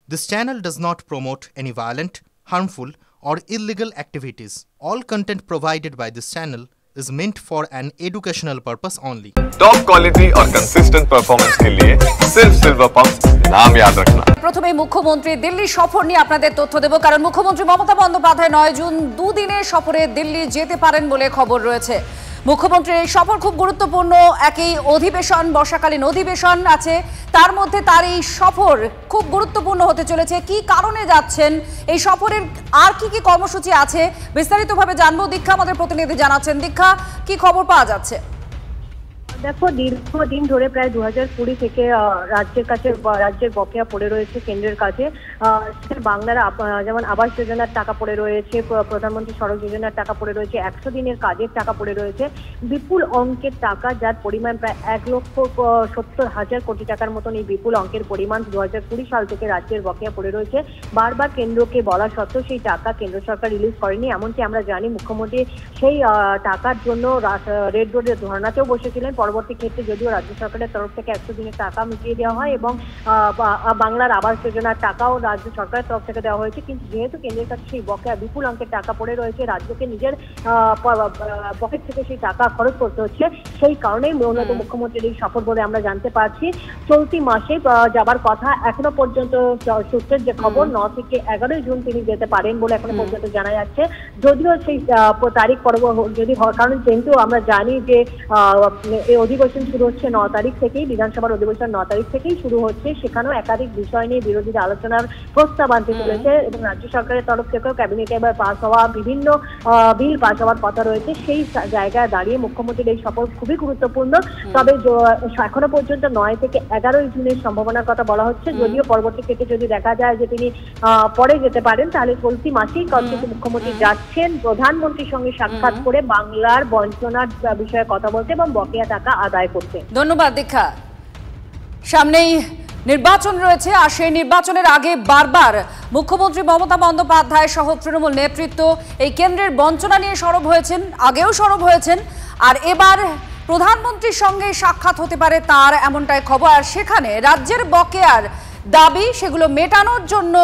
This channel does not promote any violent, harmful, or illegal activities. All content provided by this channel is meant for an educational purpose only. Top quality और consistent performance के लिए सिर्फ silver pump नाम याद रखना। প্রথমে মুখ্যমন্ত্রী দিল্লি সফর নিয়ে আপনাদের তথ্য দেব, কারণ মুখ্যমন্ত্রী মমতা বন্দ্যোপাধ্যায় 9 জুন দুদিনের সফরে দিল্লি যেতে পারেন বলে খবর রয়েছে। মুখ্যমন্ত্রীর এই সফর খুব গুরুত্বপূর্ণ। একই অধিবেশন, বর্ষাকালীন অধিবেশন আছে, তার মধ্যে তার এই সফর খুব গুরুত্বপূর্ণ হতে চলেছে। কি কারণে যাচ্ছেন, এই সফরের আর কি কি কর্মসূচি আছে, বিস্তারিতভাবে জানবো। দীক্ষা আমাদের প্রতিনিধি জানাচ্ছেন। দীক্ষা, কি খবর পাওয়া যাচ্ছে? দেখো, দীর্ঘদিন ধরে প্রায় 2020 থেকে রাজ্যের বকেয়া পড়ে রয়েছে কেন্দ্রের কাছে। বাংলার যেমন আবাস যোজনার টাকা পড়ে রয়েছে, প্রধানমন্ত্রী সড়ক যোজনার টাকা পড়ে রয়েছে, 100 দিনের কাজের টাকা পড়ে রয়েছে, বিপুল অঙ্কের টাকা, যার পরিমাণ প্রায় 1,70,000 কোটি টাকার মতন। এই বিপুল অঙ্কের পরিমাণ 2020 সাল থেকে রাজ্যের বকেয়া পড়ে রয়েছে। বারবার কেন্দ্রকে বলা সত্ত্বেও সেই টাকা কেন্দ্র সরকার রিলিজ করেনি। এমনকি আমরা জানি মুখ্যমন্ত্রী সেই টাকার জন্য রেড রোডে ধর্নাতেও বসেছিলেন। পরবর্তী ক্ষেত্রে যদিও রাজ্য সরকারের তরফ থেকে 100 দিনের টাকা মিটিয়ে দেওয়া হয় এবং বাংলার আবাস যোজনার টাকাও রাজ্য সরকারের তরফ থেকে দেওয়া হয়েছে, কিন্তু যেহেতু কেন্দ্রের কাছে সেই বকেয়া বিপুল অঙ্কের টাকা পড়ে রয়েছে, রাজ্যকে নিজের পকেট থেকে সেই টাকা খরচ করতে হচ্ছে। সেই কারণেই মূলত মুখ্যমন্ত্রীর এই সফর বলে আমরা জানতে পারছি। চলতি মাসে যাবার কথা, এখনো পর্যন্ত সূত্রের যে খবর 9 থেকে 11 জুন তিনি যেতে পারেন বলে এখনো পর্যন্ত জানা যাচ্ছে। যদিও সেই তারিখ যদি হয়, কারণ যেহেতু আমরা জানি যে এই অধিবেশন শুরু হচ্ছে 9 তারিখ থেকেই, বিধানসভার অধিবেশন 9 তারিখ থেকেই শুরু হচ্ছে। সেখানেও একাধিক বিষয় নিয়ে বিরোধীরা আলোচনার প্রস্তাব আনতে চলেছে এবং রাজ্য সরকারের তরফ থেকেও ক্যাবিনেটে এবার পাস হওয়া বিভিন্ন বিল পাস হওয়ার কথা রয়েছে। সেই জায়গায় দাঁড়িয়ে মুখ্যমন্ত্রীর এই সফর খুবই গুরুত্বপূর্ণ। তবে এখনো পর্যন্ত 9 থেকে 11 জুনের সম্ভাবনার কথা বলা হচ্ছে। যদিও পরবর্তী ক্ষেত্রে যদি দেখা যায় যে তিনি পরে যেতে পারেন, তাহলে চলতি মাসেই কিন্তু মুখ্যমন্ত্রী যাচ্ছেন প্রধানমন্ত্রীর সঙ্গে সাক্ষাৎ করে বাংলার বঞ্চনার বিষয়ে কথা বলতে এবং বকেয়া টাকা আদায় করতে। ধন্যবাদ দীক্ষা। সামনেই নির্বাচন রয়েছে, আর সেই নির্বাচনের আগে বারবার মুখ্যমন্ত্রী মমতা বন্দ্যোপাধ্যায় সহ তৃণমূল নেতৃত্ব এই কেন্দ্রের বঞ্চনা নিয়ে সরব হয়েছেন, আগেও সরব হয়েছেন, আর এবার প্রধানমন্ত্রীর সঙ্গে সাক্ষাৎ হতে পারে তার, এমনটাই খবর। আর সেখানে রাজ্যের বকেয়ার দাবি, সেগুলো মেটানোর জন্য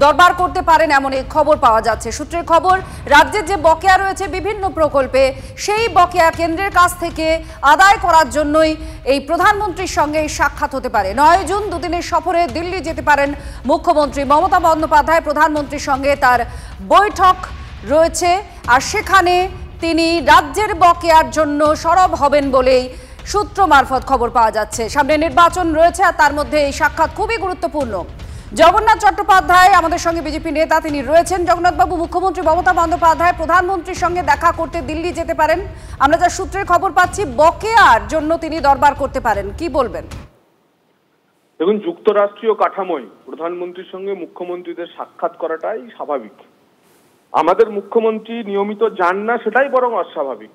দরবার করতে পারেন এমন এই খবর পাওয়া যাচ্ছে। সূত্রের খবর, রাজ্যের যে বকেয়া রয়েছে বিভিন্ন প্রকল্পে, সেই বকেয়া কেন্দ্রের কাছ থেকে আদায় করার জন্যই এই প্রধানমন্ত্রীর সঙ্গে সাক্ষাৎ হতে পারে। 9 জুন দুদিনের সফরে দিল্লি যেতে পারেন মুখ্যমন্ত্রী মমতা বন্দ্যোপাধ্যায়। প্রধানমন্ত্রীর সঙ্গে তার বৈঠক রয়েছে, আর সেখানে তিনি রাজ্যের বকেয়ার জন্য সরব হবেন বলেই সূত্র মারফত খবর পাওয়া যাচ্ছে। সামনে নির্বাচন রয়েছে, আর তার মধ্যে এই সাক্ষাৎ খুবই গুরুত্বপূর্ণ। জগন্নাথ চট্টোপাধ্যায় আমাদের সঙ্গে, বিজেপি নেতা, তিনি রয়েছেন। জগন্নাথবাবু, মুখ্যমন্ত্রী মমতা বন্দ্যোপাধ্যায় প্রধানমন্ত্রীর সঙ্গে দেখা করতে দিল্লি যেতে পারেন, আমরা যা সূত্রের খবর পাচ্ছি বকেয়ার জন্য তিনি দরবার করতে পারেন, কি বলবেন? দেখুন, যুক্তরাষ্ট্রীয় কাঠামোয় প্রধানমন্ত্রীর সঙ্গে মুখ্যমন্ত্রীদের সাক্ষাৎ করাটাই স্বাভাবিক। আমাদের মুখ্যমন্ত্রী নিয়মিত যান না, সেটাই বরং অস্বাভাবিক।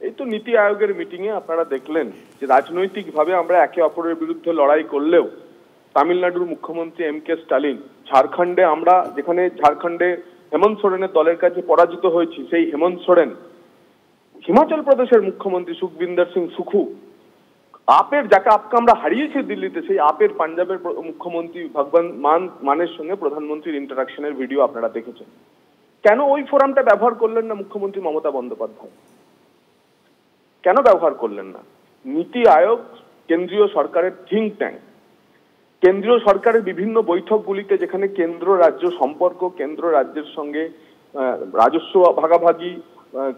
এই তো নীতি আয়োগের মিটিং এ আপনারা দেখলেন যে রাজনৈতিকভাবে আমরা একে অপরের বিরুদ্ধে লড়াই করলেও তামিলনাড়ুর মুখ্যমন্ত্রী এম.কে. স্টালিন, ঝাড়খণ্ডে যেখানে ঝাড়খণ্ডে হেমন্ত সোরেনের দলের কাছে পরাজিত হয়েছি, সেই হেমন্ত সোরেন, হিমাচল প্রদেশের মুখ্যমন্ত্রী সুখবিন্দর সিং সুখু, যাকে আমরা হারিয়েছি দিল্লিতে, সেই পাঞ্জাবের মুখ্যমন্ত্রী ভগবন্ত মানের সঙ্গে প্রধানমন্ত্রীর ইন্টারাকশনের ভিডিও আপনারা দেখেছেন। কেন ওই ফোরামটা ব্যবহার করলেন না মুখ্যমন্ত্রী মমতা বন্দ্যোপাধ্যায়? কেন ব্যবহার করলেন না? নীতি আয়োগ কেন্দ্রীয় সরকারের থিঙ্ক ট্যাঙ্ক, কেন্দ্রীয় সরকারের বিভিন্ন বৈঠকগুলিতে যেখানে কেন্দ্র রাজ্য সম্পর্ক, কেন্দ্র রাজ্যের সঙ্গে রাজস্ব ভাগাভাগি,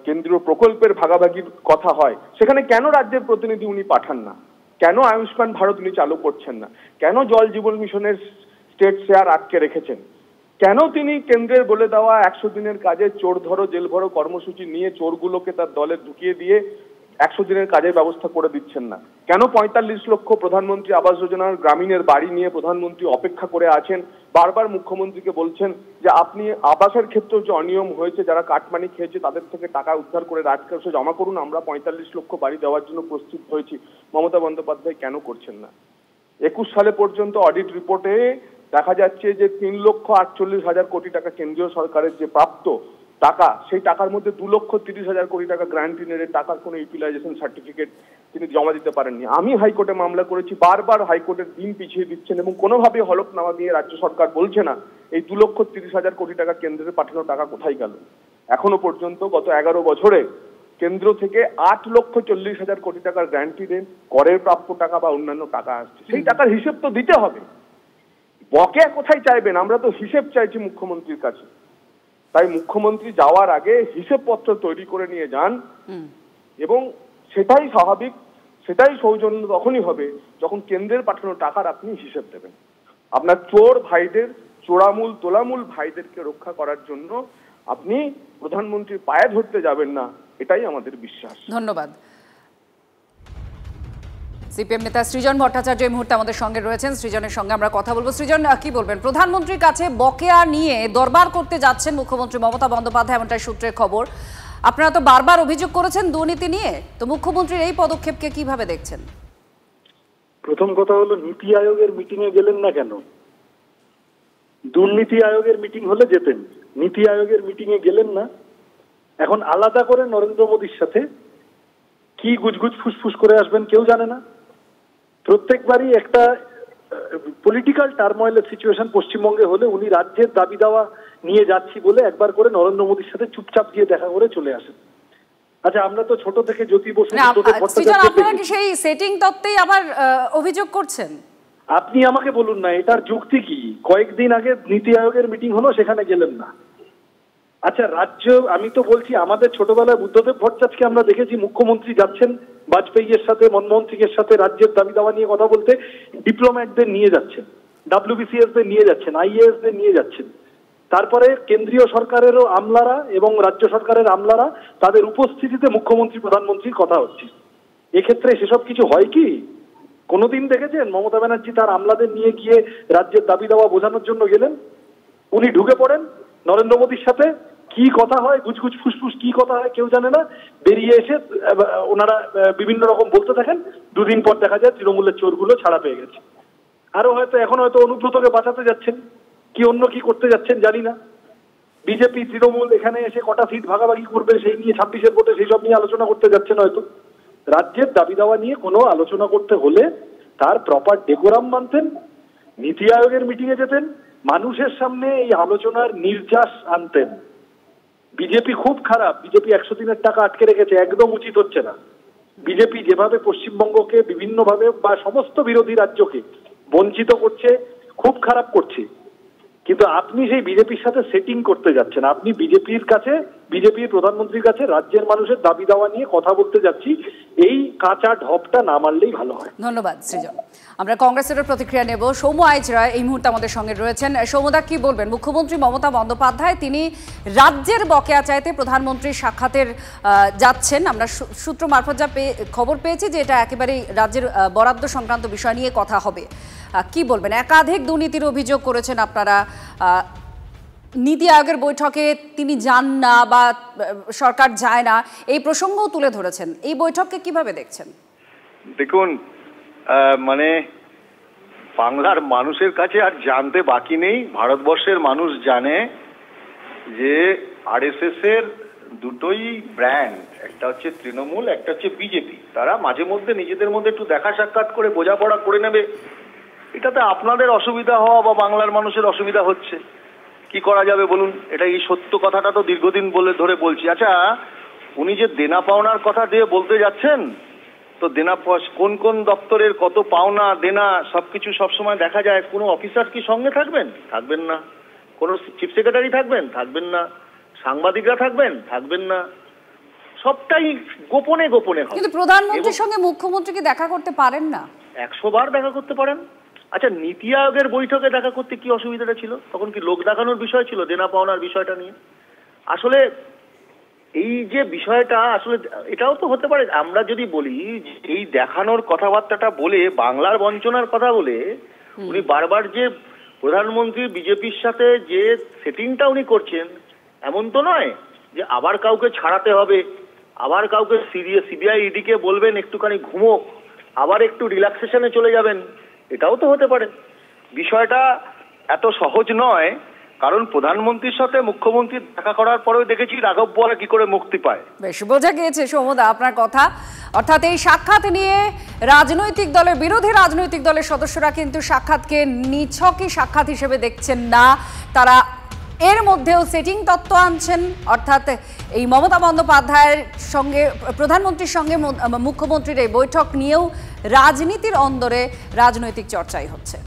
কেন্দ্রীয় প্রকল্পের ভাগাভাগির কথা হয়, সেখানে কেন রাজ্যের প্রতিনিধি উনি পাঠান না? কেন আয়ুষ্মান ভারত উনি চালু করছেন না? কেন জল জীবন মিশনের স্টেট শেয়ার আটকে রেখেছেন? কেন তিনি কেন্দ্রের বলে দেওয়া 100 দিনের কাজে চোর ধরো জেল ভরো কর্মসূচি নিয়ে চোরগুলোকে তার দলে ঢুকিয়ে দিয়ে 100 দিনের কাজের ব্যবস্থা করে দিচ্ছেন না? কেন 45 লক্ষ প্রধানমন্ত্রী আবাস যোজনার গ্রামীণের বাড়ি নিয়ে প্রধানমন্ত্রী অপেক্ষা করে আছেন? বারবার মুখ্যমন্ত্রীকে বলছেন যে আপনি আবাসের ক্ষেত্রেও যে অনিয়ম হয়েছে, যারা কাটমানি খেয়েছে তাদের থেকে টাকা উদ্ধার করে রাজকোষে জমা করুন, আমরা 45 লক্ষ বাড়ি দেওয়ার জন্য প্রস্তুত হয়েছি। মমতা বন্দ্যোপাধ্যায় কেন করছেন না? 21 সালে পর্যন্ত অডিট রিপোর্টে দেখা যাচ্ছে যে 3,48,000 কোটি টাকা কেন্দ্রীয় সরকারের যে প্রাপ্ত টাকা, সেই টাকার মধ্যে 2,30,000 কোটি টাকা গ্র্যান্ট ইনের টাকার কোনো ইউটিলাইজেশন সার্টিফিকেট তিনি জমা দিতে পারেননি। আমি হাইকোর্টে মামলা করেছি, বারবার হাইকোর্টের দিন পিছিয়ে দিচ্ছেন এবং কোনোভাবে হলফনামা দিয়ে রাজ্য সরকার বলছে না এই 2,30,000 কোটি টাকা কেন্দ্রের পাঠানো টাকা কোথায় গেল। এখনো পর্যন্ত গত 11 বছরে কেন্দ্র থেকে 8,40,000 কোটি টাকার গ্যারান্টি দেন, করের প্রাপ্য টাকা বা অন্যান্য টাকা আসছে, সেই টাকার হিসেব তো দিতে হবে। বকেয়া কোথায় চাইবেন? আমরা তো হিসেব চাইছি মুখ্যমন্ত্রীর কাছে। তাই মুখ্যমন্ত্রী যাওয়ার আগে হিসেবপত্র তৈরি করে নিয়ে যান, এবং সেটাই স্বাভাবিক, সেটাই সৌজন্য তখনই হবে যখন কেন্দ্রের পাঠানো টাকার আপনি হিসেব দেবেন। আপনার চোর ভাইদের, চোরামূল তোলামূল ভাইদেরকে রক্ষা করার জন্য আপনি প্রধানমন্ত্রীর পায়ে ধরতে যাবেন না, এটাই আমাদের বিশ্বাস। ধন্যবাদ। সিপিএম নেতা সৃজন ভট্টাচার্য এই মুহূর্তে আমাদের সঙ্গে রয়েছেন। সৃজনের সঙ্গে আমরা কথা বলবো। সৃজন, কি বলবেন? প্রধানমন্ত্রীর কাছে বকেয়া নিয়ে দরবার করতে যাচ্ছেন মুখ্যমন্ত্রী মমতা বন্দ্যোপাধ্যায়, এমনটাই সূত্রের খবর। আপনারা তো বারবার অভিযোগ করেছেন দুর্নীতি নিয়ে, তো মুখ্যমন্ত্রীর এই পদক্ষেপকে কিভাবে দেখছেন? প্রথম কথা হলো, নীতি আয়োগের মিটিং এ গেলেন না কেন? দুর্নীতি আয়োগের মিটিং হলে যেতেন, নীতি আয়োগের মিটিং এ গেলেন না। এখন আলাদা করে নরেন্দ্র মোদীর সাথে কি গুজগুজ ফুসফুস করে আসবেন কেউ জানে না। প্রত্যেকবারই একটা পলিটিক্যাল টার্ময়েলের সিচুয়েশন পশ্চিমবঙ্গে হলে উনি রাজ্যের দাবি দাওয়া নিয়ে যাচ্ছি বলে একবার করে নরেন্দ্র মোদীর সাথে চুপচাপ গিয়ে দেখা করে চলে আসেন। আচ্ছা, আমরা তো ছোট থেকে জ্যোতি বসু, আপনারা কি সেই সেটিং তত্ত্বেই আবার অভিযোগ করছেন? আপনি আমাকে বলুন না এটার যুক্তি কি? কয়েকদিন আগে নীতি আয়োগের মিটিং হলো, সেখানে গেলেন না। আচ্ছা, রাজ্য, আমি তো বলছি আমাদের ছোটবেলায় বুদ্ধদেব ভট্টাচার্যকে আমরা দেখেছি মুখ্যমন্ত্রী যাচ্ছেন বাজপেয়ীর সাথে, মনমোহন সিংয়ের সাথে রাজ্যের দাবি দাওয়া নিয়ে কথা বলতে, ডিপ্লোম্যাটদের নিয়ে যাচ্ছেন, WBCS দের নিয়ে যাচ্ছেন, IAS দের নিয়ে যাচ্ছেন। তারপরে কেন্দ্রীয় সরকারেরও আমলারা এবং রাজ্য সরকারের আমলারা তাদের উপস্থিতিতে মুখ্যমন্ত্রী প্রধানমন্ত্রীর কথা হচ্ছে। এক্ষেত্রে সেসব কিছু হয় কি? কোনোদিন দেখেছেন মমতা ব্যানার্জি তার আমলাদের নিয়ে গিয়ে রাজ্যের দাবি দাওয়া বোঝানোর জন্য গেলেন? উনি ঢুকে পড়েন নরেন্দ্র মোদীর সাথে, কি কথা হয়, গুজগুজ ফুসফুস কি কথা হয় কেউ জানে না, বেরিয়ে এসে ওনারা বিভিন্ন রকম বলতে থাকেন। দুদিন পর দেখা যায় তৃণমূলের চোরগুলো ছাড়া পেয়ে গেছে। আরো হয়তো এখন হয়তো অনুব্রতকে বাঁচাতে যাচ্ছেন, কি অন্য কি করতে যাচ্ছেন জানি না। বিজেপি তৃণমূল এখানে এসে কটা সিট ভাগাভাগি করবে সেই নিয়ে 26-এর ভোটে সেই সব নিয়ে আলোচনা করতে যাচ্ছেন হয়তো। রাজ্যের দাবি দাওয়া নিয়ে কোনো আলোচনা করতে হলে তার প্রপার ডেকোরাম মানতেন, নীতি আয়োগের মিটিং এ যেতেন, মানুষের সামনে এই আলোচনার নির্যাস আনতেন। বিজেপি খুব খারাপ, বিজেপি 100 দিনের টাকা আটকে রেখেছে, একদম উচিত হচ্ছে না। বিজেপি যেভাবে পশ্চিমবঙ্গকে বিভিন্নভাবে বা সমস্ত বিরোধী রাজ্যকে বঞ্চিত করছে, খুব খারাপ করছে। কিন্তু আপনি সেই বিজেপির সাথে সেটিং করতে যাচ্ছেন। আপনি বিজেপির কাছে, বিজেপির প্রধানমন্ত্রীর কাছে রাজ্যের মানুষের দাবি দাওয়া নিয়ে কথা বলতে যাচ্ছি, এই কাঁচা ঢপটা না মারলেই ভালো হয়। ধন্যবাদ সৃজন। আমরা কংগ্রেসের প্রতিক্রিয়া নেব। সৌম্য আইচরা এই মুহূর্তে আমাদের সঙ্গে রয়েছেন। সৌম্যদা, কি বলবেন? মুখ্যমন্ত্রী মমতা বন্দ্যোপাধ্যায় তিনি রাজ্যের বকেয়া চাইতে প্রধানমন্ত্রীর সাক্ষাতের যাচ্ছেন। আমরা সূত্র মারফত যা খবর পেয়েছি যে এটা একেবারেই রাজ্যের বরাদ্দ সংক্রান্ত বিষয় নিয়ে কথা হবে। কি বলবেন? একাধিক দুর্নীতির অভিযোগ করেছেন আপনারা, নীতি আয়োগের বৈঠকে তিনি যান না বা সরকার যায় না, এই প্রসঙ্গও তুলে ধরেছেন। এই বৈঠককে কিভাবে দেখছেন? দেখুন, মানে বাংলার মানুষের কাছে আর জানতে বাকি নেই। ভারতবর্ষের মানুষ জানে যে RSS এর দুটোই ব্র্যান্ড, একটা হচ্ছে তৃণমূল, একটা হচ্ছে বিজেপি। তারা মাঝে মধ্যে নিজেদের মধ্যে একটু দেখা সাক্ষাৎ করে বোঝাপড়া করে নেবে, এটাতে আপনাদের অসুবিধা হওয়া বা বাংলার মানুষের অসুবিধা হচ্ছে, কি করা যাবে বলুন? এটা এই সত্য কথাটা তো দীর্ঘদিন ধরে বলছি। আচ্ছা, উনি যে দেনা পাওনার কথা দিয়ে বলতে যাচ্ছেন, তো দেনা কোন কোন দপ্তরের কত পাওনা দেনা সবকিছু সবসময় দেখা যায়। কোনো অফিসার কি সঙ্গে থাকবেন? থাকবেন না। কোনো চিফ সেক্রেটারি থাকবেন? থাকবেন না। সাংবাদিকরা থাকবেন? থাকবেন না। সবটাই গোপনে গোপনে হয়। কিন্তু প্রধানমন্ত্রীর সঙ্গে মুখ্যমন্ত্রী কি দেখা করতে পারেন না? 100 বার দেখা করতে পারেন। আচ্ছা, নীতি আয়োগের বৈঠকে দেখা করতে কি অসুবিধাটা ছিল? তখন কি লোক দেখানোর বিষয় ছিল দেনা পাওনার বিষয়টা নিয়ে? আসলে এই যে বিষয়টা, আসলে এটাও তো হতে পারে আমরা যদি বলি এই দেখানোর কথাবার্তাটা বলে, বাংলার বঞ্চনার কথা বলে উনি বারবার যে প্রধানমন্ত্রী বিজেপির সাথে যে সেটিংটা উনি করছেন, এমন তো নয় যে আবার কাউকে ছাড়াতে হবে, আবার কাউকে CBI ED কে বলবেন একটুখানি ঘুমোক, আবার একটু রিল্যাক্সেশনে চলে যাবেন। এটাও তো হতে পারে। বিষয়টা এত সহজ নয় কারণ প্রধানমন্ত্রীর সাথে মুখ্যমন্ত্রী দেখা করার পরেও দেখেছি রাঘব বোয়ালা কি করে মুক্তি পায়। বেশ বোঝা গিয়েছে সৌমদা আপনার কথা, অর্থাৎ এই সাক্ষাৎ নিয়ে রাজনৈতিক দলের, বিরোধী রাজনৈতিক দলের সদস্যরা কিন্তু সাক্ষাৎকে নিছকই সাক্ষাৎ হিসেবে দেখছেন না, তারা এর মধ্যেও সেটিং তত্ত্ব আনছেন, অর্থাৎ এই মমতা বন্দ্যোপাধ্যায়ের সঙ্গে, প্রধানমন্ত্রীর সঙ্গে মুখ্যমন্ত্রীর এই বৈঠক নিয়েও রাজনীতির অন্দরে রাজনৈতিক চর্চাই হচ্ছে।